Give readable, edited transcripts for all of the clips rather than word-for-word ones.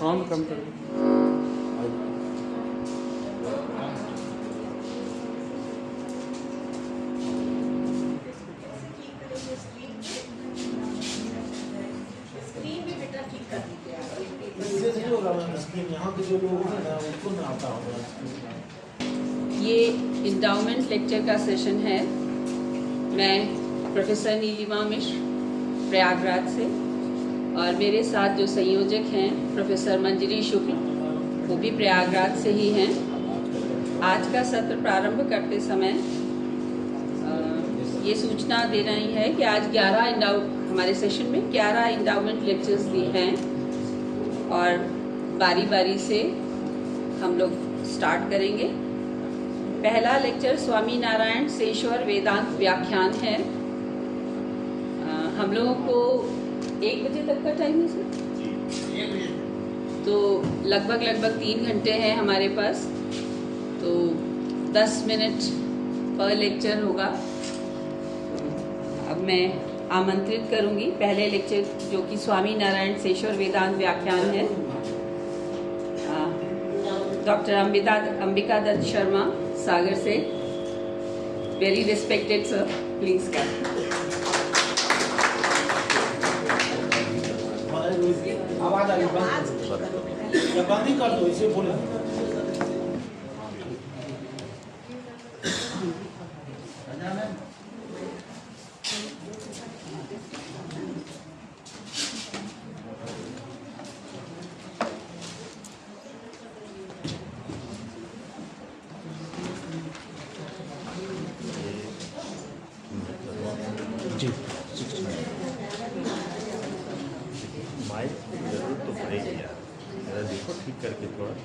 Sound कम कर दो। यहाँ के जो लोग हैं ना उनको ना आता होगा। ये इंडाउमेंट लेक्चर का सेशन है। मैं प्रोफेसर नीलिमा मिश्र प्रयागराज से, और मेरे साथ जो संयोजक हैं प्रोफेसर मंजरी शुक्ल, वो भी प्रयागराज से ही हैं। आज का सत्र प्रारंभ करते समय ये सूचना दे रही है कि आज हमारे सेशन में 11 इंडाउमेंट लेक्चर्स दिए हैं, और बारी बारी से हम लोग स्टार्ट करेंगे। पहला लेक्चर स्वामी नारायण सेश्वर वेदांत व्याख्यान है। हम लोगों को 1 बजे तक का टाइम है सर, 1 बजे, तो लगभग 3 घंटे हैं हमारे पास, तो 10 मिनट पर लेक्चर होगा। अब मैं आमंत्रित करूंगी पहले लेक्चर, जो कि स्वामी नारायण सेश्वर वेदांत व्याख्यान है, डॉक्टर अंबिका दत्त शर्मा सागर से। Very respected sir, please come. आवाज आ रही है, बंद ही कर दो, इसे बोले। माइक जरूर तो पड़ेगी यार, मेरा देखो ठीक करके थोड़ा।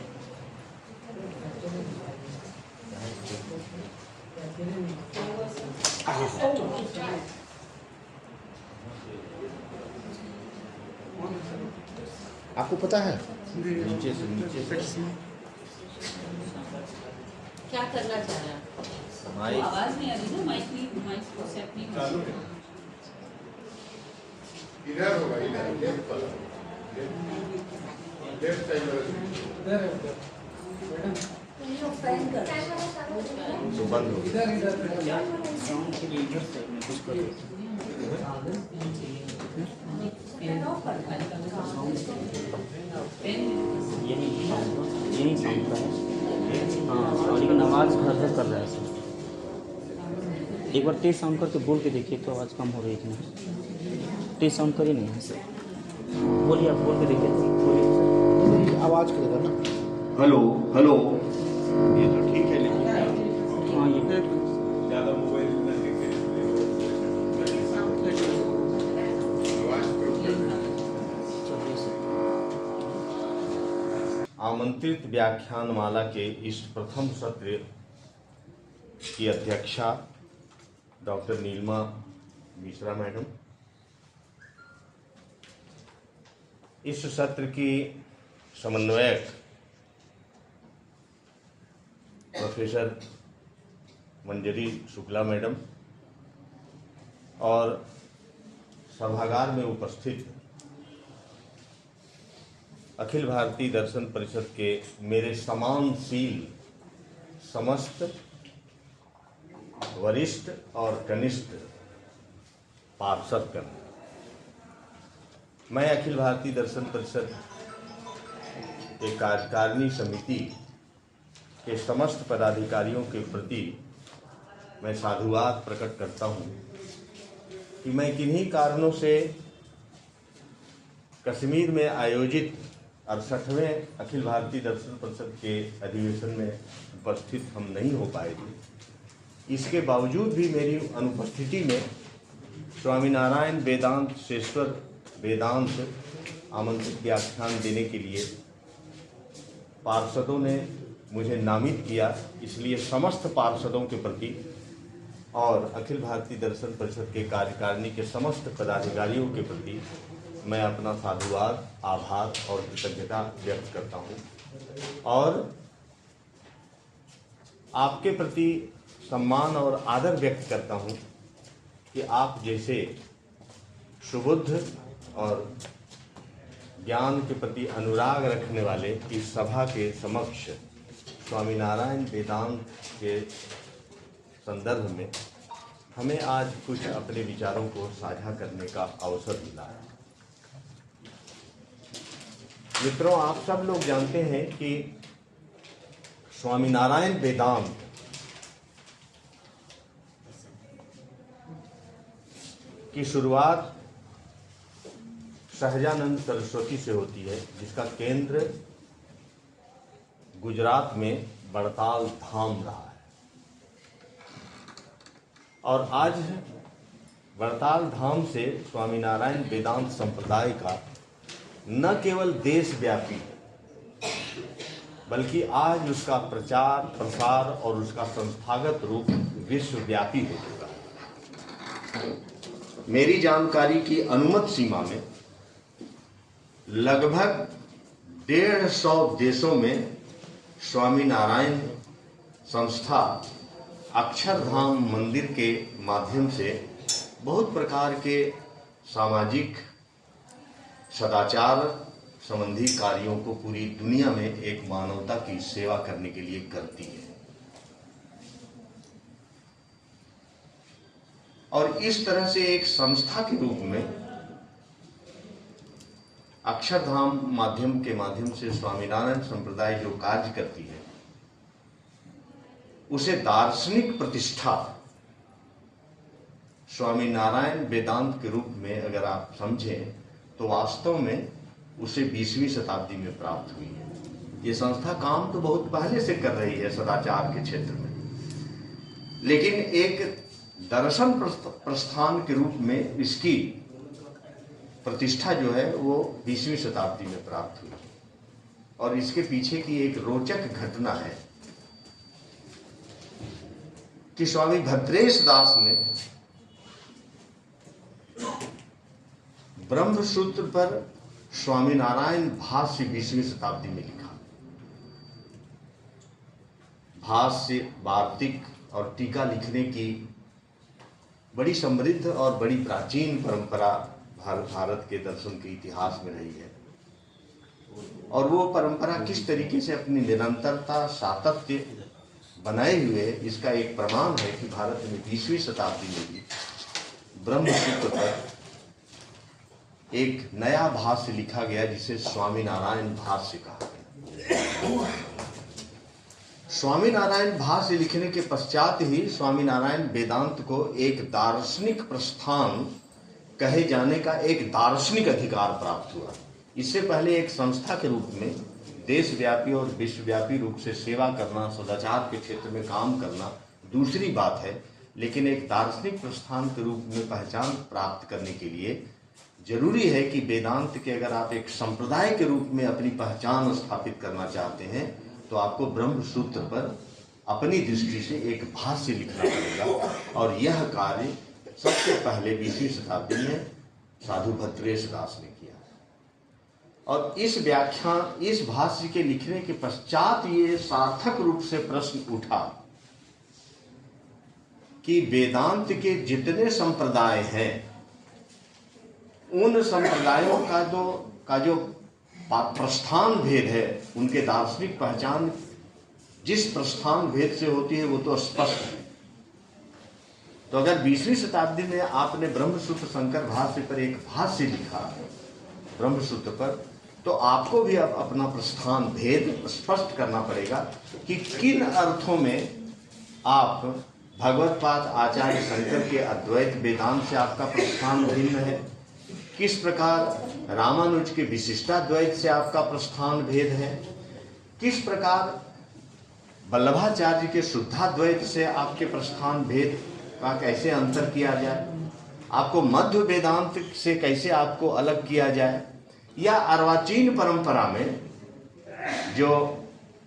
आपको पता है नीचे से क्या करना चाह रहे हैं? माइक आवाज नहीं आ रही ना, माइक को सेट नहीं कर रहे। इधर होगा, इधर लेफ्ट साइड तो बंद हो गया। यही साउंड का है। हाँ, और लेकिन आवाज़ घर कर रहा है सर। एक बार तेज साउंड करके बोल के देखिए तो आवाज़ कम हो रही है कि नहीं। तेज साउंड करिए नहीं है सर, बोलिए, आप बोल के देखिए, बोलिए। आवाज करेगा ना। हेलो हेलो, ये तो ठीक है, लेकिन हाँ, ये ज्यादा मोबाइल आमंत्रित व्याख्यानमाला के इस प्रथम सत्र की अध्यक्षा डॉक्टर नीलिमा मिश्रा मैडम, इस सत्र की समन्वयक प्रोफेसर मंजरी शुक्ला मैडम, और सभागार में उपस्थित अखिल भारतीय दर्शन परिषद के मेरे समानशील समस्त वरिष्ठ और कनिष्ठ पार्षदगण, मैं अखिल भारतीय दर्शन परिषद के कार्यकारिणी समिति के समस्त पदाधिकारियों के प्रति मैं साधुवाद प्रकट करता हूँ कि मैं किन्हीं कारणों से कश्मीर में आयोजित 68वें अखिल भारतीय दर्शन परिषद के अधिवेशन में उपस्थित हम नहीं हो पाए थे। इसके बावजूद भी मेरी अनुपस्थिति में स्वामीनारायण वेदांत सेश्वर वेदांत आमंत्रित व्याख्यान देने के लिए पार्षदों ने मुझे नामित किया। इसलिए समस्त पार्षदों के प्रति और अखिल भारतीय दर्शन परिषद के कार्यकारिणी के समस्त पदाधिकारियों के प्रति मैं अपना साधुवाद, आभार और कृतज्ञता व्यक्त करता हूँ, और आपके प्रति सम्मान और आदर व्यक्त करता हूँ कि आप जैसे सुबुद्ध और ज्ञान के प्रति अनुराग रखने वाले इस सभा के समक्ष स्वामीनारायण वेदांत के संदर्भ में हमें आज कुछ अपने विचारों को साझा करने का अवसर मिला है। मित्रों, आप सब लोग जानते हैं कि स्वामीनारायण वेदांत की शुरुआत सहजानंद सरस्वती से होती है, जिसका केंद्र गुजरात में बड़ताल धाम रहा है। और आज बड़ताल धाम से स्वामीनारायण वेदांत संप्रदाय का न केवल देशव्यापी बल्कि आज उसका प्रचार प्रसार और उसका संस्थागत रूप विश्वव्यापी हो चुका है। मेरी जानकारी की अनुमत सीमा में लगभग 150 देशों में स्वामीनारायण संस्था अक्षरधाम मंदिर के माध्यम से बहुत प्रकार के सामाजिक सदाचार संबंधी कार्यों को पूरी दुनिया में एक मानवता की सेवा करने के लिए करती है। और इस तरह से एक संस्था के रूप में अक्षरधाम माध्यम के माध्यम से स्वामीनारायण संप्रदाय जो कार्य करती है उसे दार्शनिक प्रतिष्ठा स्वामीनारायण वेदांत के रूप में अगर आप समझें तो वास्तव में उसे 20वीं शताब्दी में प्राप्त हुई है। ये संस्था काम तो बहुत पहले से कर रही है सदाचार के क्षेत्र में, लेकिन एक दर्शन प्रस्थान के रूप में इसकी प्रतिष्ठा जो है वो 20वीं शताब्दी में प्राप्त हुई। और इसके पीछे की एक रोचक घटना है कि स्वामी भद्रेश दास ने ब्रह्मसूत्र पर स्वामीनारायण भाष्य 20वीं शताब्दी में लिखा। भाष्य, वार्तिक और टीका लिखने की बड़ी समृद्ध और बड़ी प्राचीन परंपरा भारत के दर्शन के इतिहास में रही है। और वो परंपरा किस तरीके से अपनी निरंतरता सातत्य बनाए हुए इसका एक प्रमाण है कि भारत में 20वीं शताब्दी में भी ब्रह्मसूत्र पर एक नया भाष्य लिखा गया जिसे स्वामीनारायण भाष्य कहा गया। स्वामीनारायण भाष्य लिखने के पश्चात ही स्वामीनारायण वेदांत को एक दार्शनिक प्रस्थान कहे जाने का एक दार्शनिक अधिकार प्राप्त हुआ। इससे पहले एक संस्था के रूप में देशव्यापी और विश्वव्यापी रूप से सेवा करना, सदाचार के क्षेत्र में काम करना दूसरी बात है, लेकिन एक दार्शनिक प्रस्थान के रूप में पहचान प्राप्त करने के लिए जरूरी है कि वेदांत के अगर आप एक संप्रदाय के रूप में अपनी पहचान स्थापित करना चाहते हैं तो आपको ब्रह्मसूत्र पर अपनी दृष्टि से एक भाष्य लिखना पड़ेगा। और यह कार्य सबसे पहले 20वीं शताब्दी में साधु भद्रेश दास ने किया। और इस भाष्य के लिखने के पश्चात ये सार्थक रूप से प्रश्न उठा कि वेदांत के जितने संप्रदाय हैं उन संप्रदायों का जो प्रस्थान भेद है, उनके दार्शनिक पहचान जिस प्रस्थान भेद से होती है वो तो स्पष्ट है। तो अगर 20वीं शताब्दी में आपने ब्रह्मसूत्र शंकर भाष्य पर एक भाष्य लिखा ब्रह्मसूत्र पर, तो आपको भी अब अपना प्रस्थान भेद स्पष्ट करना पड़ेगा कि किन अर्थों में आप भगवत्पाद आचार्य शंकर के अद्वैत वेदांत से आपका प्रस्थान भिन्न है, किस प्रकार रामानुज के विशिष्टाद्वैत से आपका प्रस्थान भेद है, किस प्रकार वल्लभाचार्य के शुद्धाद्वैत से आपके प्रस्थान भेद का कैसे अंतर किया जाए, आपको मध्य वेदांत से कैसे आपको अलग किया जाए, या अर्वाचीन परंपरा में जो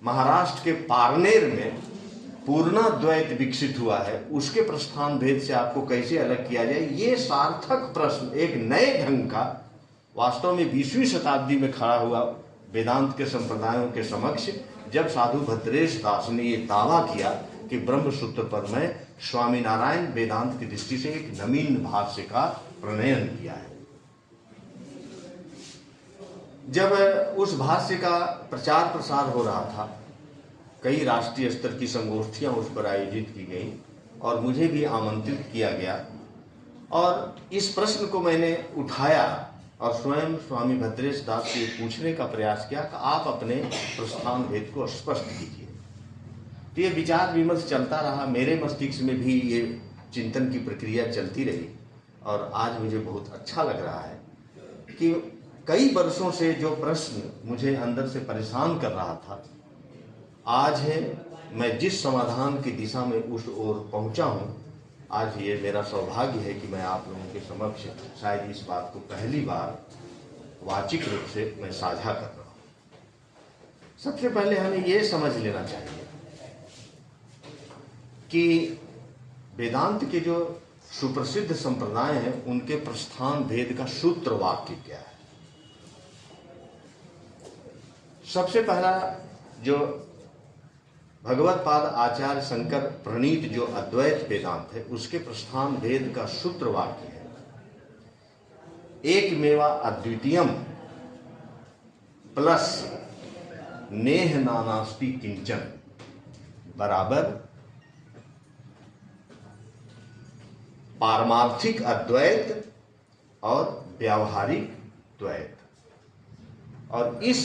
महाराष्ट्र के पारनेर में पूर्णाद्वैत विकसित हुआ है उसके प्रस्थान भेद से आपको कैसे अलग किया जाए। ये सार्थक प्रश्न एक नए ढंग का वास्तव में 20वीं शताब्दी में खड़ा हुआ वेदांत के संप्रदायों के समक्ष, जब साधु भद्रेश दास ने ये दावा किया कि ब्रह्मसूत्र पर मैं स्वामीनारायण वेदांत की दृष्टि से एक नवीन भाष्य का प्रणयन किया है। जब उस भाष्य का प्रचार प्रसार हो रहा था, कई राष्ट्रीय स्तर की संगोष्ठियां उस पर आयोजित की गई और मुझे भी आमंत्रित किया गया और इस प्रश्न को मैंने उठाया और स्वयं स्वामी भद्रेश दास से पूछने का प्रयास किया कि आप अपने प्रस्थान भेद को स्पष्ट कीजिए। तो ये विचार विमर्श चलता रहा, मेरे मस्तिष्क में भी ये चिंतन की प्रक्रिया चलती रही और आज मुझे बहुत अच्छा लग रहा है कि कई वर्षों से जो प्रश्न मुझे अंदर से परेशान कर रहा था, आज है मैं जिस समाधान की दिशा में उस ओर पहुंचा हूं। आज ये मेरा सौभाग्य है कि मैं आप लोगों के समक्ष शायद इस बात को पहली बार वाचिक रूप से मैं साझा कर रहा हूं। सबसे पहले हमें ये समझ लेना चाहिए कि वेदांत के जो सुप्रसिद्ध संप्रदाय हैं उनके प्रस्थान भेद का सूत्र वाक्य क्या है। सबसे पहला जो भगवत पाद आचार्य शंकर प्रणीत जो अद्वैत वेदांत है उसके प्रस्थान भेद का सूत्र वाक्य है, एकमेवा अद्वितीयम प्लस नेह नानास्ति किंचन बराबर पारमार्थिक अद्वैत और व्यावहारिक द्वैत। और इस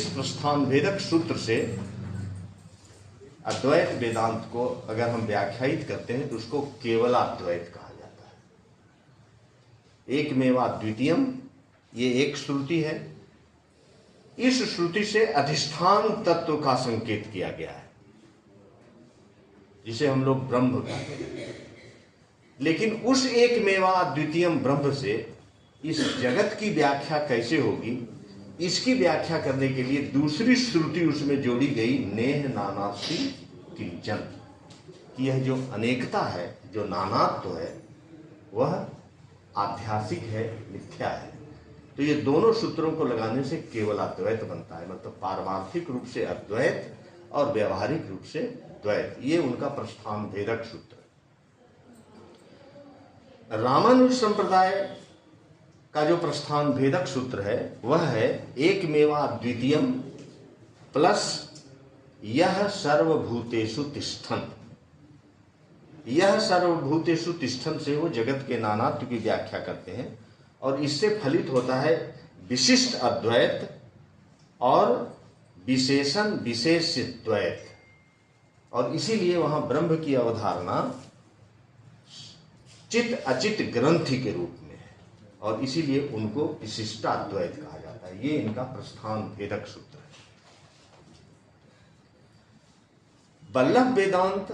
प्रस्थान भेदक सूत्र से अद्वैत वेदांत को अगर हम व्याख्यायित करते हैं तो उसको केवलाद्वैत कहा जाता है। एकमेवा द्वितीयम ये एक श्रुति है। इस श्रुति से अधिष्ठान तत्व का संकेत किया गया है जिसे हम लोग ब्रह्म कहते हैं। लेकिन उस एकमेवा द्वितीयम ब्रह्म से इस जगत की व्याख्या कैसे होगी, इसकी व्याख्या करने के लिए दूसरी श्रुति उसमें जोड़ी गई, नेह नानास्ति किंचन, कि यह जो अनेकता है, जो नानात्व है, वह आध्यासिक है, मिथ्या है। तो ये दोनों सूत्रों को लगाने से केवल अद्वैत बनता है, मतलब पारमार्थिक रूप से अद्वैत और व्यवहारिक रूप से द्वैत। ये उनका प्रस्थान भेदक सूत्र। रामानुज संप्रदाय का जो प्रस्थान भेदक सूत्र है वह है एकमेवा द्वितीयम प्लस यह सर्वभूतेषु तिष्ठन्। यह सर्वभूतेषु तिष्ठन् से वो जगत के नानात्व की व्याख्या करते हैं और इससे फलित होता है विशिष्ट अद्वैत और विशेषण विशेष द्वैत। और इसीलिए वहां ब्रह्म की अवधारणा चित अचित ग्रंथि के रूप में है और इसीलिए उनको विशिष्टाद्वैत कहा जाता है। ये इनका प्रस्थान भेदक सूत्र है। वल्लभ वेदांत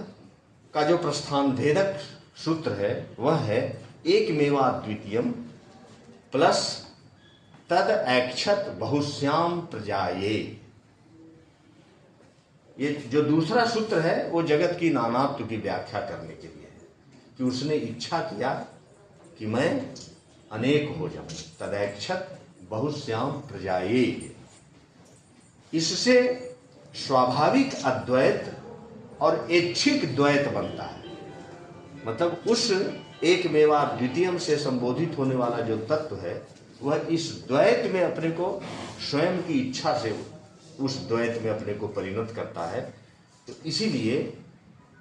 का जो प्रस्थान भेदक सूत्र है वह है एकमेवा द्वितीयम प्लस तद ऐक्षत बहुश्याम प्रजाये। ये जो दूसरा सूत्र है वो जगत की नानात्व की व्याख्या करने के लिए है कि उसने इच्छा किया कि मैं अनेक हो जाऊं, तदैक्षत बहुश्याम प्रजाये। इससे स्वाभाविक अद्वैत और ऐच्छिक द्वैत बनता है। मतलब उस एकमेवा द्वितीयम से संबोधित होने वाला जो तत्व है वह इस द्वैत में अपने को स्वयं की इच्छा से उस द्वैत में अपने को परिणत करता है। तो इसीलिए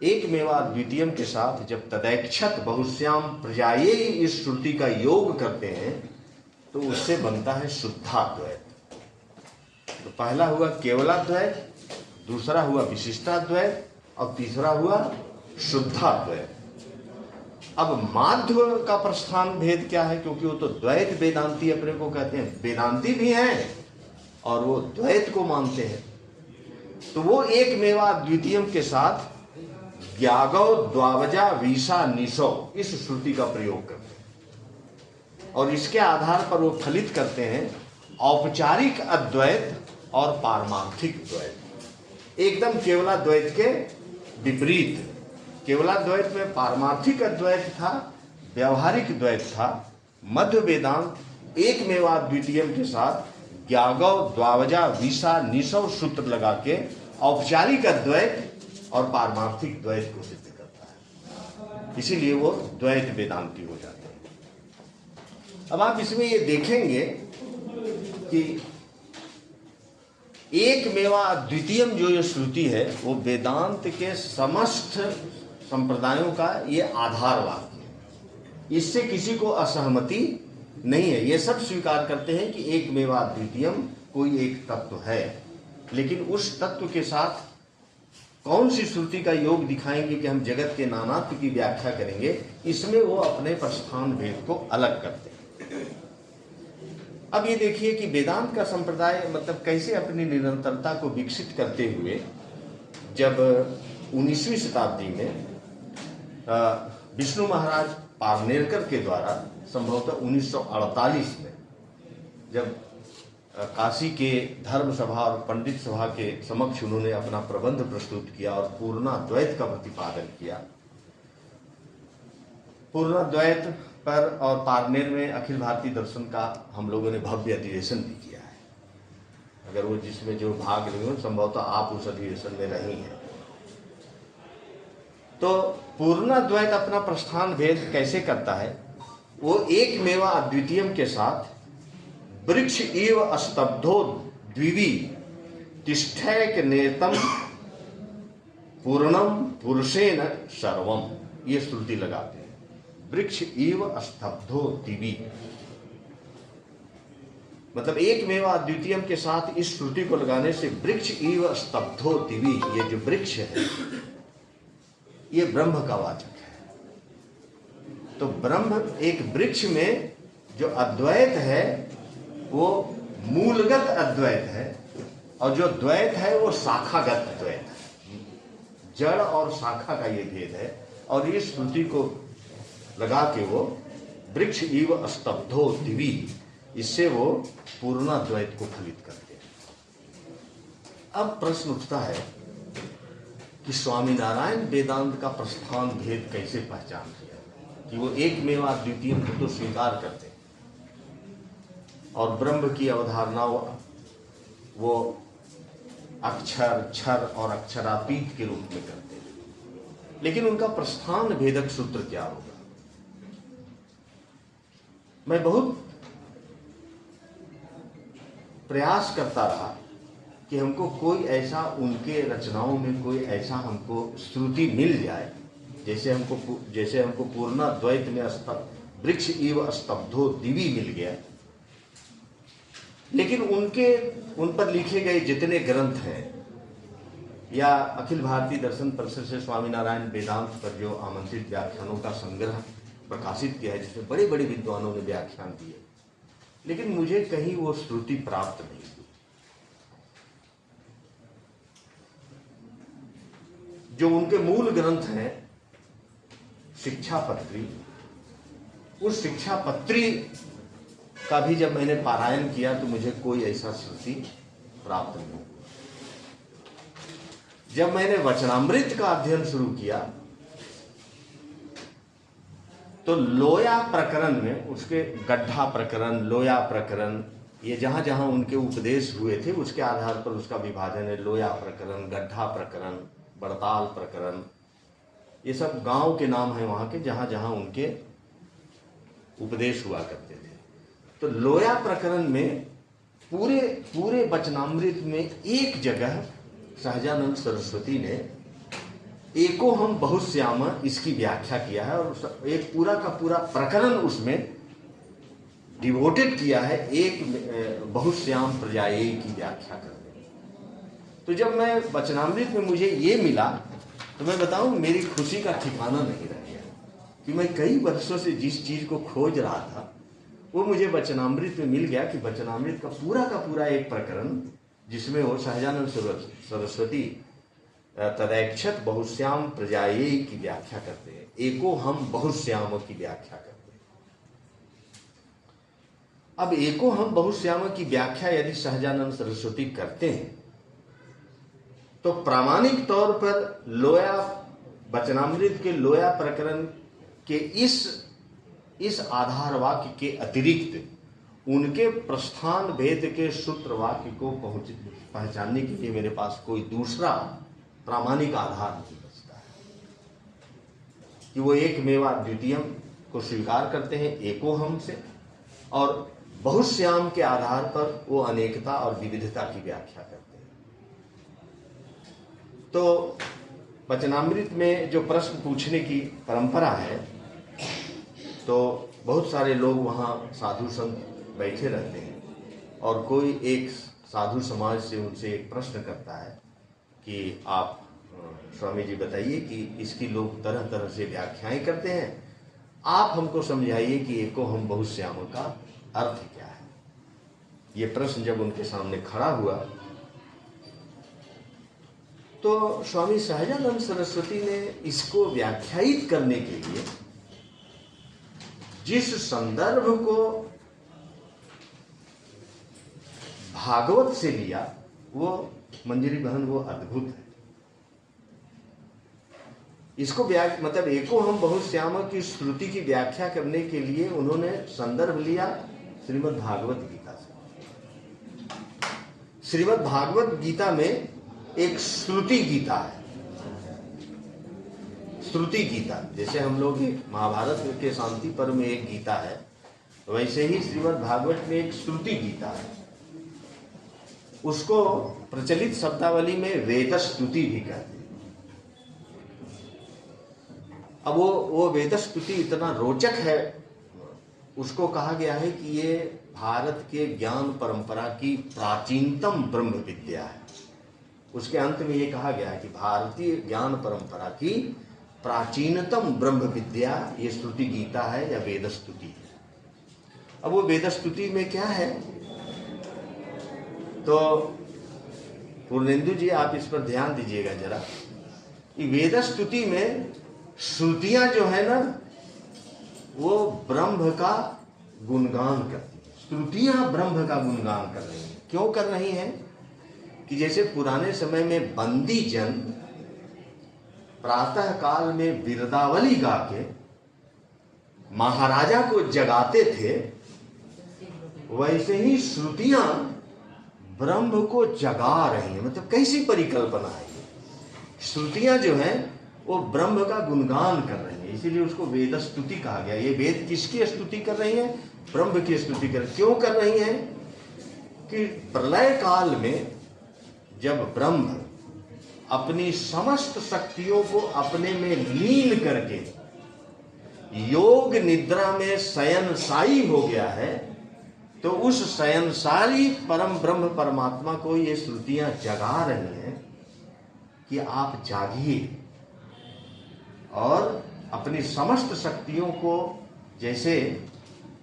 एकमेवा द्वितीयम के साथ जब तदैक्षत बहुश्याम प्रजाये इस श्रुति का योग करते हैं तो उससे बनता है शुद्धाद्वैत। तो पहला हुआ केवलाद्वैत, दूसरा हुआ विशिष्टाद्वैत और तीसरा हुआ शुद्धाद्वैत। अब माध्व का प्रस्थान भेद क्या है, क्योंकि वो तो द्वैत वेदांती अपने को कहते हैं, वेदांती भी हैं और वो द्वैत को मानते हैं। तो वो एकमेवा द्वितीयम के साथ ज्ञागव द्वावजा वीसा निशो इस श्रुति का प्रयोग करते हैं और इसके आधार पर वो फलित करते हैं औपचारिक अद्वैत और पारमार्थिक द्वैत। एकदम केवलाद्वैत के विपरीत। केवलाद्वैत में पारमार्थिक अद्वैत था, व्यवहारिक द्वैत था। मध्य वेदांत एकमेवा द्वितीयम के साथ ज्ञागव द्वावजा वीसा निशव सूत्र लगा के औपचारिक अद्वैत और पारमार्थिक द्वैत को सिद्ध करता है। इसीलिए वो द्वैत वेदांती हो जाते हैं। अब आप इसमें ये देखेंगे कि एक मेवा अद्वितीयम जो ये श्रुति है वो वेदांत के समस्त संप्रदायों का ये आधार वाक्य है। इससे किसी को असहमति नहीं है। ये सब स्वीकार करते हैं कि एक मेवा अद्वितीयम कोई एक तत्व है, लेकिन उस तत्व के साथ कौन सी श्रुति का योग दिखाएंगे कि हम जगत के नानात्व की व्याख्या करेंगे, इसमें वो अपने प्रस्थान भेद को अलग करते हैं। अब ये देखिए कि वेदांत का संप्रदाय मतलब कैसे अपनी निरंतरता को विकसित करते हुए जब 19वीं शताब्दी में विष्णु महाराज पारनेरकर के द्वारा संभवतः 1948 में जब काशी के धर्म सभा और पंडित सभा के समक्ष उन्होंने अपना प्रबंध प्रस्तुत किया और पूर्णाद्वैत का प्रतिपादन किया। पूर्णाद्वैत पर और पारनेर में अखिल भारतीय दर्शन का हम लोगों ने भव्य अधिवेशन भी किया है। अगर वो जिसमें जो भाग लिए हो संभवतः आप उस अधिवेशन में रही हैं। तो पूर्णाद्वैत अपना प्रस्थान भेद कैसे करता है? वो एक मेवा अद्वितीयम के साथ वृक्ष इव अस्तब्धो द्विवी तिष्ठैक नेतम पूर्णम पुरुषेण सर्वम, ये श्रुति लगाते हैं। वृक्ष इव अस्तब्धो दिवी मतलब एक मेवा अद्वितीयम के साथ इस श्रुति को लगाने से वृक्ष इव स्तब्धो दिवी, ये जो वृक्ष है ये ब्रह्म का वाचक है। तो ब्रह्म एक वृक्ष में जो अद्वैत है वो मूलगत अद्वैत है, और जो द्वैत है वो शाखागत द्वैत है। जड़ और शाखा का ये भेद है, और ये श्रुति को लगा के वो वृक्ष इव स्तब्धो दिवी, इससे वो पूर्णाद्वैत को फलित करते हैं। अब प्रश्न उठता है कि स्वामी नारायण वेदांत का प्रस्थान भेद कैसे पहचान किया कि वो एक मेवा अद्वितीय को तो स्वीकार करते हैं और ब्रह्म की अवधारणा वो अक्षर, क्षर और अक्षरातीत के रूप में करते हैं, लेकिन उनका प्रस्थान भेदक सूत्र क्या होगा? मैं बहुत प्रयास करता रहा कि हमको कोई ऐसा उनके रचनाओं में कोई ऐसा हमको श्रुति मिल जाए जैसे हमको पूर्णाद्वैत में वृक्ष इव स्तब्धो दिवी मिल गया। लेकिन उन पर लिखे गए जितने ग्रंथ हैं या अखिल भारतीय दर्शन परिषद से स्वामी नारायण वेदांत पर जो आमंत्रित व्याख्यानों का संग्रह प्रकाशित किया है जिसमें बड़े बड़े विद्वानों ने व्याख्यान दिए, लेकिन मुझे कहीं वो श्रुति प्राप्त नहीं हुई। जो उनके मूल ग्रंथ हैं शिक्षापत्री, उस शिक्षापत्री का भी जब मैंने पारायण किया तो मुझे कोई ऐसा श्रुति प्राप्त नहीं हुआ। जब मैंने वचनामृत का अध्ययन शुरू किया तो लोया प्रकरण में उसके गड्ढा प्रकरण, लोया प्रकरण, ये जहां जहां उनके उपदेश हुए थे उसके आधार पर उसका विभाजन है। लोया प्रकरण, गड्ढा प्रकरण, बड़ताल प्रकरण, ये सब गांव के नाम हैं वहां के जहां जहां उनके उपदेश हुआ करते थे। तो लोया प्रकरण में पूरे वचनामृत में एक जगह सहजानंद सरस्वती ने एको हम बहुश्याम इसकी व्याख्या किया है और एक पूरा का पूरा प्रकरण उसमें डिवोटेड किया है एक बहुश्याम प्रजाएय की व्याख्या करने। तो जब मैं वचनामृत में मुझे ये मिला तो मैं बताऊं मेरी खुशी का ठिकाना नहीं रह गया कि मैं कई वर्षों से जिस चीज को खोज रहा था वो मुझे वचनामृत में मिल गया कि वचनामृत का पूरा एक प्रकरण जिसमें वो सहजानंद सरस्वती तदैक्षत बहुश्याम प्रजाएय की व्याख्या करते हैं, एको हम बहुश्याम की व्याख्या करते हैं। अब एको हम बहुश्याम की व्याख्या यदि सहजानंद सरस्वती करते हैं तो प्रामाणिक तौर पर लोया वचनामृत के लोया प्रकरण के इस आधार वाक्य के अतिरिक्त उनके प्रस्थान भेद के सूत्र वाक्य को पहचानने के लिए मेरे पास कोई दूसरा प्रामाणिक आधार नहीं बचता है कि वो एक मेवा द्वितीयम को स्वीकार करते हैं एको हम से और बहुश्याम के आधार पर वो अनेकता और विविधता की व्याख्या करते हैं। तो वचनामृत में जो प्रश्न पूछने की परंपरा है, तो बहुत सारे लोग वहाँ साधु संत बैठे रहते हैं और कोई एक साधु समाज से उनसे एक प्रश्न करता है कि आप स्वामी जी बताइए कि इसकी लोग तरह तरह से व्याख्याएं करते हैं, आप हमको समझाइए कि एको हम बहुश्याम का अर्थ क्या है। ये प्रश्न जब उनके सामने खड़ा हुआ तो स्वामी सहजानंद सरस्वती ने इसको व्याख्यायित करने के लिए जिस संदर्भ को भागवत से लिया, वो मंजरी बहन वो अद्भुत है। इसको मतलब एको हम बहुश्याम की श्रुति की व्याख्या करने के लिए उन्होंने संदर्भ लिया श्रीमद् भागवत गीता से। श्रीमद् भागवत गीता में एक श्रुति गीता है, श्रुति गीता। जैसे हम लोग महाभारत के शांति पर्व में एक गीता है, वैसे ही श्रीमद् भागवत में एक श्रुति गीता है। उसको प्रचलित शब्दावली में वेद स्तुति भी कहते हैं। अब वो वेद स्तुति इतना रोचक है, उसको कहा गया है कि ये भारत के ज्ञान परंपरा की प्राचीनतम ब्रह्म विद्या है। उसके अंत में ये कहा गया है कि भारतीय ज्ञान परंपरा की प्राचीनतम ब्रह्म विद्या ये स्तुति गीता है या वेद स्तुति है। अब वो वेद स्तुति में क्या है, तो पूर्णेंदु जी आप इस पर ध्यान दीजिएगा जरा। वेद स्तुति में श्रुतियां जो है ना, वो ब्रह्म का गुणगान करती हैं। श्रुतियां ब्रह्म का गुणगान कर रही हैं। क्यों कर रही हैं कि जैसे पुराने समय में बंदी जन प्रातः काल में बिरदावली गा के महाराजा को जगाते थे, वैसे ही श्रुतियां ब्रह्म को जगा रही हैं। मतलब कैसी परिकल्पना है ये। श्रुतियां जो हैं वो ब्रह्म का गुणगान कर रही हैं, इसीलिए उसको वेद स्तुति कहा गया। ये वेद किसकी स्तुति कर रही हैं? ब्रह्म की स्तुति कर। क्यों कर रही हैं? कि प्रलय काल में जब ब्रह्म अपनी समस्त शक्तियों को अपने में लीन करके योग निद्रा में शयनशायी हो गया है, तो उस शयनशायी परम ब्रह्म परमात्मा को ये श्रुतियां जगा रही हैं कि आप जागिए और अपनी समस्त शक्तियों को, जैसे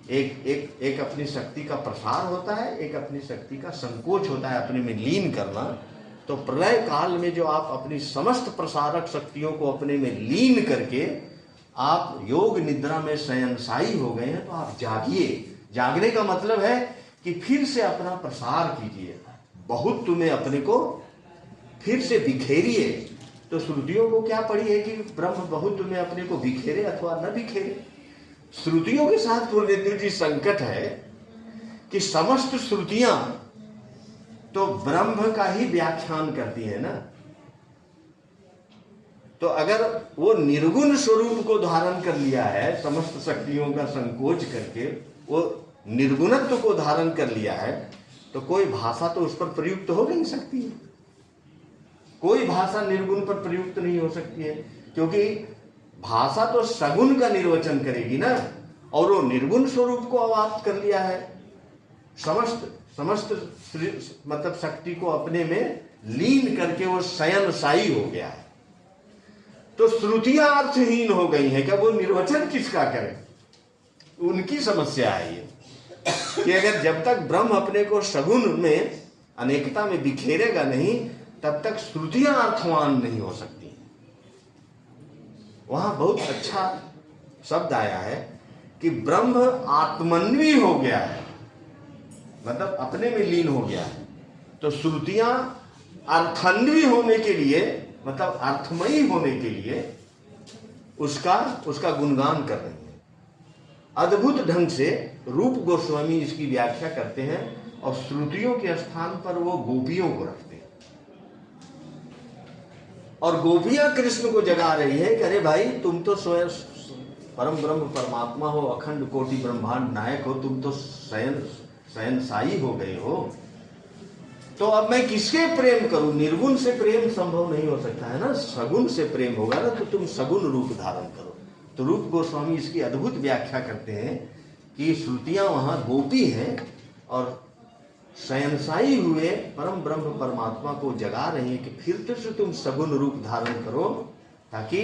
एक अपनी शक्ति का प्रसार होता है, एक अपनी शक्ति का संकोच होता है, अपने में लीन करना। तो प्रलय काल में जो आप अपनी समस्त प्रसारक शक्तियों को अपने में लीन करके आप योग निद्रा में शयनशायी हो गए हैं, तो आप जागिए। जागने का मतलब है कि फिर से अपना प्रसार कीजिए, बहुत तुम्हें अपने को फिर से बिखेरिए। तो श्रुतियों को क्या पड़ी है कि ब्रह्म बहुत तुम्हें अपने को बिखेरे अथवा न बिखेरे। श्रुतियों के साथ पूर्णेंदु जी संकट है कि समस्त श्रुतियां तो ब्रह्म का ही व्याख्यान करती है ना। तो अगर वो निर्गुण स्वरूप को धारण कर लिया है, समस्त शक्तियों का संकोच करके वो निर्गुणत्व को धारण कर लिया है, तो कोई भाषा तो उस पर प्रयुक्त हो नहीं सकती है। कोई भाषा निर्गुण पर प्रयुक्त नहीं हो सकती है, क्योंकि भाषा तो सगुण का निर्वचन करेगी ना, और वो निर्गुण स्वरूप को अवाप्त कर लिया है। समस्त मतलब शक्ति को अपने में लीन करके वो शयनशायी हो गया है। तो श्रुतियां अर्थहीन हो गई हैं। क्या वो निर्वचन किसका करें? उनकी समस्या है ये कि अगर जब तक ब्रह्म अपने को सगुण में अनेकता में बिखेरेगा नहीं, तब तक श्रुतियां अर्थवान नहीं हो सकती। वहां बहुत अच्छा शब्द आया है कि ब्रह्म आत्मन्वी हो गया है, मतलब अपने में लीन हो गया है। तो श्रुतियां अर्थन्वी होने के लिए, मतलब अर्थमयी होने के लिए उसका गुणगान कर रही है। अद्भुत ढंग से रूप गोस्वामी इसकी व्याख्या करते हैं और श्रुतियों के स्थान पर वो गोपियों को रखते हैं। और गोपियां कृष्ण को जगा रही है कि अरे भाई, तुम तो स्वयं परम ब्रह्म परमात्मा हो, अखंड कोटि ब्रह्मांड नायक हो, तुम तो शयनशाही हो गए हो, तो अब मैं किसके प्रेम करूं? निर्गुण से प्रेम संभव नहीं हो सकता है ना, सगुण से प्रेम होगा ना, तो तुम सगुण रूप धारण करो। तो रूप गोस्वामी इसकी अद्भुत व्याख्या करते हैं कि श्रुतियां वहां गोपी हैं और शयनशाही हुए परम ब्रह्म परमात्मा को जगा रही है कि फिर से तुम सगुण रूप धारण करो ताकि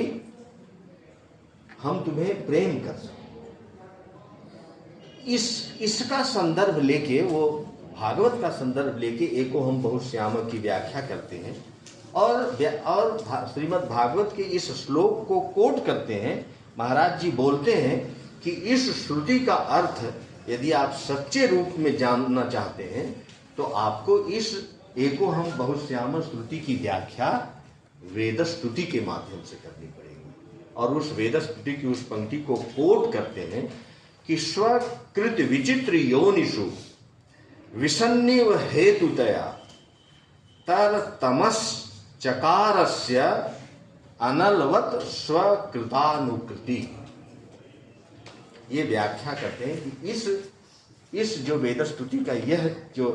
हम तुम्हें प्रेम कर सकें। इसका संदर्भ लेके, वो भागवत का संदर्भ लेके एको हम बहुश्यामक की व्याख्या करते हैं और श्रीमद् भागवत के इस श्लोक को कोट करते हैं। महाराज जी बोलते हैं कि इस श्रुति का अर्थ यदि आप सच्चे रूप में जानना चाहते हैं तो आपको इस एको हम बहुश्याम श्रुति की व्याख्या वेद स्तुति के माध्यम से करनी पड़ेगी। और उस वेद स्तुति की उस पंक्ति को कोट करते हैं कि स्वकृत विचित्र योनिषु विसन्निव हेतुतया तर तमस चकारस्य अनलवत स्वकृतानुकृति। ये व्याख्या करते हैं कि इस जो वेद स्तुति का यह जो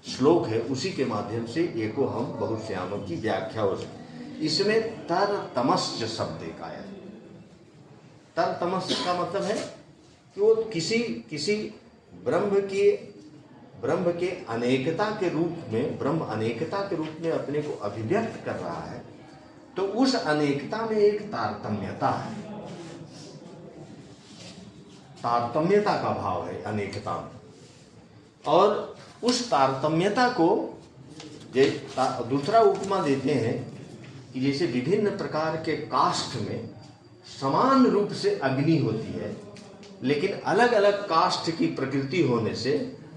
श्लोक है उसी के माध्यम से एको हम बहुश्यामक की व्याख्या हो सकती। इसमें तर तमस्य शब्द का है। तर तमस्य का मतलब है कि वो किसी ब्रह्म के अनेकता के रूप में, ब्रह्म अनेकता के रूप में अपने को अभिव्यक्त कर रहा है, तो उस अनेकता में एक तारतम्यता है, तारतम्यता का भाव है अनेकता में। और उस तारतम्यता को दूसरा उपमा देते हैं कि जैसे विभिन्न प्रकार के काष्ठ में समान रूप से अग्नि होती है, लेकिन अलग अलग काष्ठ की प्रकृति होने से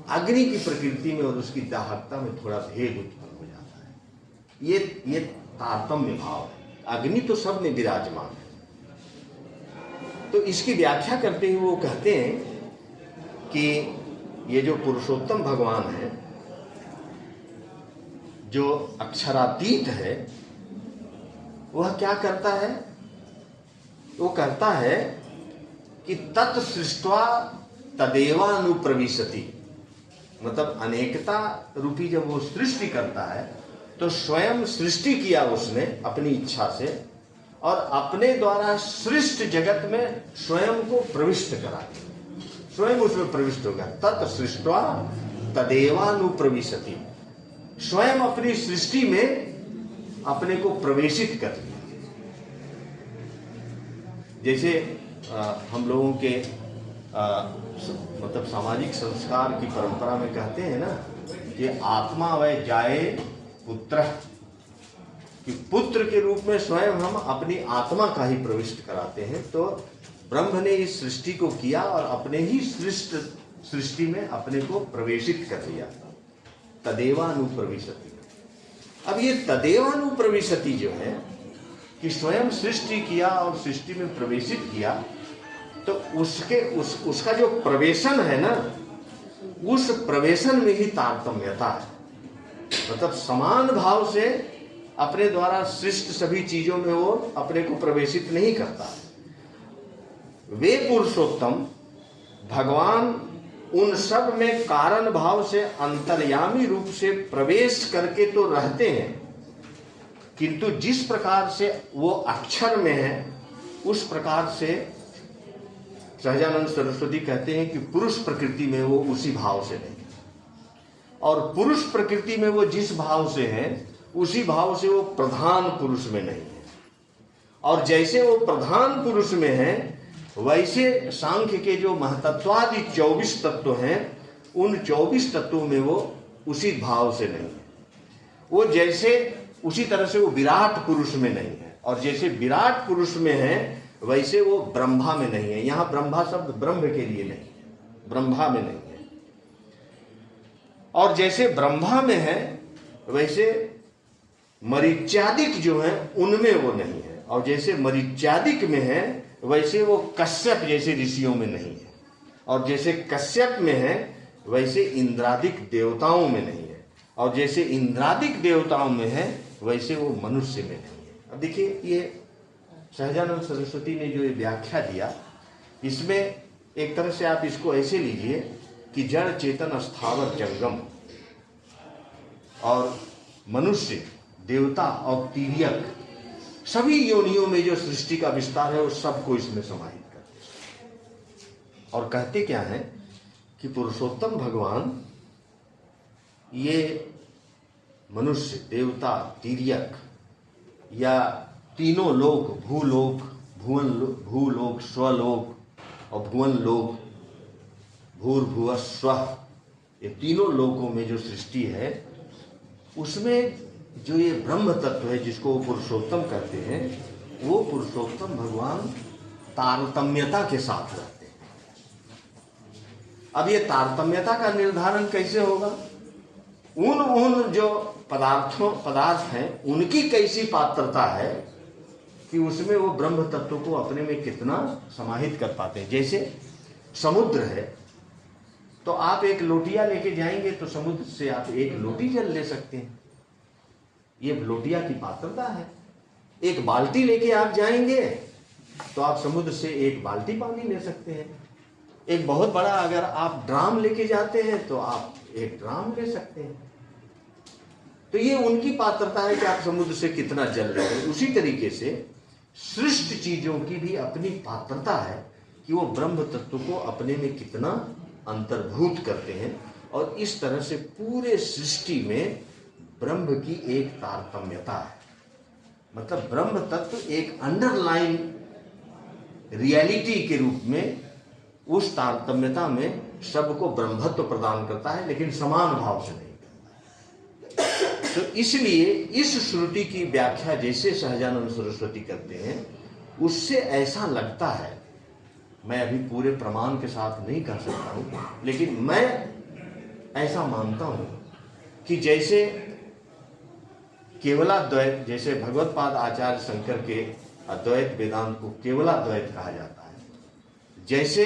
अग्नि की प्रकृति में और उसकी दाहकता में थोड़ा भेद उत्पन्न हो जाता है। ये तारतम्य भाव है। अग्नि तो सब में विराजमान है। तो इसकी व्याख्या करते हुए वो कहते हैं कि ये जो पुरुषोत्तम भगवान है, जो अक्षरातीत है, वह क्या करता है? वो कहता है कि तत्सृष्ट्वा तदेवानुप्रविशति। मतलब अनेकता रूपी जब वो सृष्टि करता है तो स्वयं सृष्टि किया उसने अपनी इच्छा से और अपने द्वारा सृष्ट जगत में स्वयं को प्रविष्ट करा, स्वयं उसमें प्रविष्ट होगा। तत्सृष्ट्वा तदेवानुप्रविशति, स्वयं अपनी सृष्टि में अपने को प्रवेशित कर लिया। जैसे हम लोगों के मतलब सामाजिक संस्कार की परंपरा में कहते हैं ना कि आत्मा वह जाए पुत्र, कि पुत्र के रूप में स्वयं हम अपनी आत्मा का ही प्रविष्ट कराते हैं। तो ब्रह्म ने इस सृष्टि को किया और अपने ही सृष्टि में अपने को प्रवेशित कर लिया। तदेवानुप्रविशति। अब ये तदेवानुप्रविशति जो है कि स्वयं सृष्टि किया और सृष्टि में प्रवेशित किया, तो उसका जो प्रवेशन है ना, उस प्रवेशन में ही तारतम्यता है। मतलब समान भाव से अपने द्वारा सृष्ट सभी चीजों में वो अपने को प्रवेशित नहीं करता। वे पुरुषोत्तम भगवान उन सब में कारण भाव से अंतर्यामी रूप से प्रवेश करके तो रहते हैं, किंतु जिस प्रकार से वो अक्षर में है उस प्रकार से सहजानंद सरस्वती कहते हैं कि पुरुष प्रकृति में वो उसी भाव से नहीं, और पुरुष प्रकृति में वो जिस भाव से है उसी भाव से वो प्रधान पुरुष में नहीं है। और जैसे वो प्रधान पुरुष में है वैसे सांख्य के जो महतत्वादि 24 तत्व हैं, उन 24 तत्वों में वो उसी भाव से नहीं है। वो जैसे उसी तरह से वो विराट पुरुष में नहीं है, और जैसे विराट पुरुष में है वैसे वो ब्रह्मा में नहीं है। यहाँ ब्रह्मा शब्द ब्रह्म के लिए नहीं है, ब्रह्मा में नहीं है। और जैसे ब्रह्मा में है वैसे मरीच्यादिक जो है उनमें वो नहीं है, और जैसे मरीच्यादिक में है वैसे वो कश्यप जैसे ऋषियों में नहीं है, और जैसे कश्यप में है वैसे इंद्रादिक देवताओं में नहीं है, और जैसे इंद्रादिक देवताओं में है वैसे वो मनुष्य में नहीं है। अब देखिए ये सहजानंद सरस्वती ने जो ये व्याख्या दिया, इसमें एक तरह से आप इसको ऐसे लीजिए कि जड़ चेतन स्थावर जंगम और मनुष्य, देवता और तिर्यक सभी योनियों में जो सृष्टि का विस्तार है वो सबको इसमें समाहित करते हैं। और कहते क्या है कि पुरुषोत्तम भगवान ये मनुष्य, देवता, तिर्यक या तीनों लोक, भूलोक, भूलोक, स्वलोक और भुवन लोक, भूर्भुव स्वः, ये तीनों लोकों में जो सृष्टि है उसमें जो ये ब्रह्म तत्व है जिसको वो पुरुषोत्तम कहते हैं, वो पुरुषोत्तम भगवान तारतम्यता के साथ रहते हैं। अब ये तारतम्यता का निर्धारण कैसे होगा? उन जो पदार्थ हैं उनकी कैसी पात्रता है कि उसमें वो ब्रह्म तत्व को अपने में कितना समाहित कर पाते हैं। जैसे समुद्र है तो आप एक लोटिया लेके जाएंगे तो समुद्र से आप एक लोटी जल ले सकते हैं, ये लोटिया की पात्रता है। एक बाल्टी लेके आप जाएंगे तो आप समुद्र से एक बाल्टी पानी ले सकते हैं। एक बहुत बड़ा अगर आप ड्राम लेके जाते हैं तो आप एक ड्राम ले सकते हैं। तो ये उनकी पात्रता है कि आप समुद्र से कितना जल रहे हैं। उसी तरीके से सृष्ट चीजों की भी अपनी पात्रता है कि वो ब्रह्म तत्व को अपने में कितना अंतर्भूत करते हैं। और इस तरह से पूरे सृष्टि में ब्रह्म की एक तारतम्यता है, मतलब ब्रह्म तत्व एक अंडरलाइन रियलिटी के रूप में उस तारतम्यता में सबको ब्रह्मत्व प्रदान करता है, लेकिन समान भाव से नहीं करता है। तो इसलिए इस श्रुति की व्याख्या जैसे सहजानंद सरस्वती करते हैं उससे ऐसा लगता है, मैं अभी पूरे प्रमाण के साथ नहीं कह सकता हूं, लेकिन मैं ऐसा मानता हूं कि जैसे केवलाद्वैत, जैसे भगवत्पाद आचार्य शंकर के अद्वैत वेदांत को केवलाद्वैत कहा जाता है, जैसे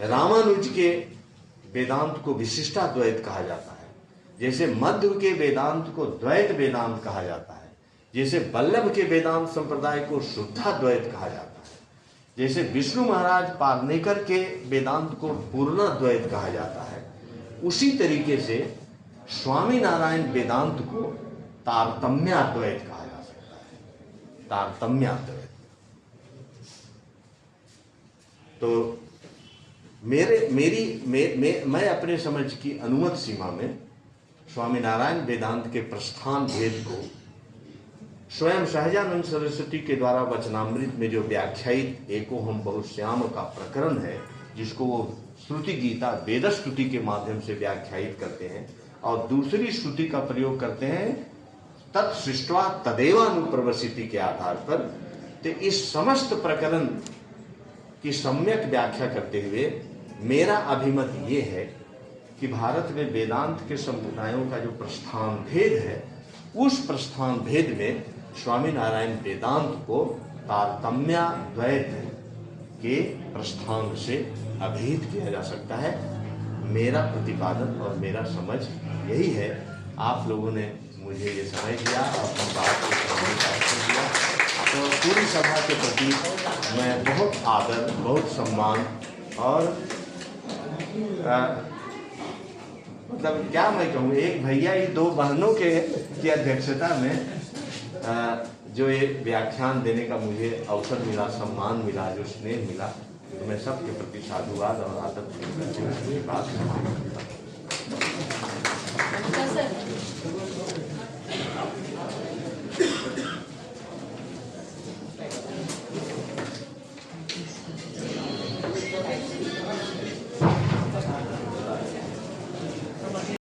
रामानुज के वेदांत को विशिष्टाद्वैत कहा जाता है, जैसे मध्व के वेदांत को द्वैत वेदांत कहा जाता है, जैसे वल्लभ के वेदांत संप्रदाय को शुद्धाद्वैत कहा जाता है, जैसे विष्णु महाराज पारनेकर के वेदांत को पूर्णाद्वैत कहा जाता है, उसी तरीके से स्वामी नारायण वेदांत को तारतम्याद्वैत कहा जा सकता है। तारतम्याद्वैत। तो मैं अपने समझ की अनुमत सीमा में स्वामी नारायण वेदांत के प्रस्थान भेद को स्वयं सहजानंद सरस्वती के द्वारा वचनामृत में जो व्याख्यायित एकोहम बहुश्याम का प्रकरण है, जिसको वो श्रुति गीता वेद स्तुति के माध्यम से व्याख्यायित करते हैं और दूसरी श्रुति का प्रयोग करते हैं तत्सृष्ट्वा तदेवानुप्रवसिति के आधार पर, तो इस समस्त प्रकरण की सम्यक व्याख्या करते हुए मेरा अभिमत ये है कि भारत में वेदांत के संप्रदायों का जो प्रस्थान भेद है, उस प्रस्थान भेद में स्वामी नारायण वेदांत को तारतम्याद्वैत के प्रस्थान से अभेद किया जा सकता है। मेरा प्रतिपादन और मेरा समझ यही है। आप लोगों ने मुझे ये समझ दिया और अपनी बात को समझ दिया, तो पूरी सभा के प्रति मैं बहुत आदर, बहुत सम्मान और मतलब क्या मैं कहूँ, एक भैया ही दो बहनों की अध्यक्षता में जो ये व्याख्यान देने का मुझे अवसर मिला, सम्मान मिला, जो स्नेह मिला, तो मैं सबके प्रति साधुवाद और आदर करते हुए बात करता हूँ।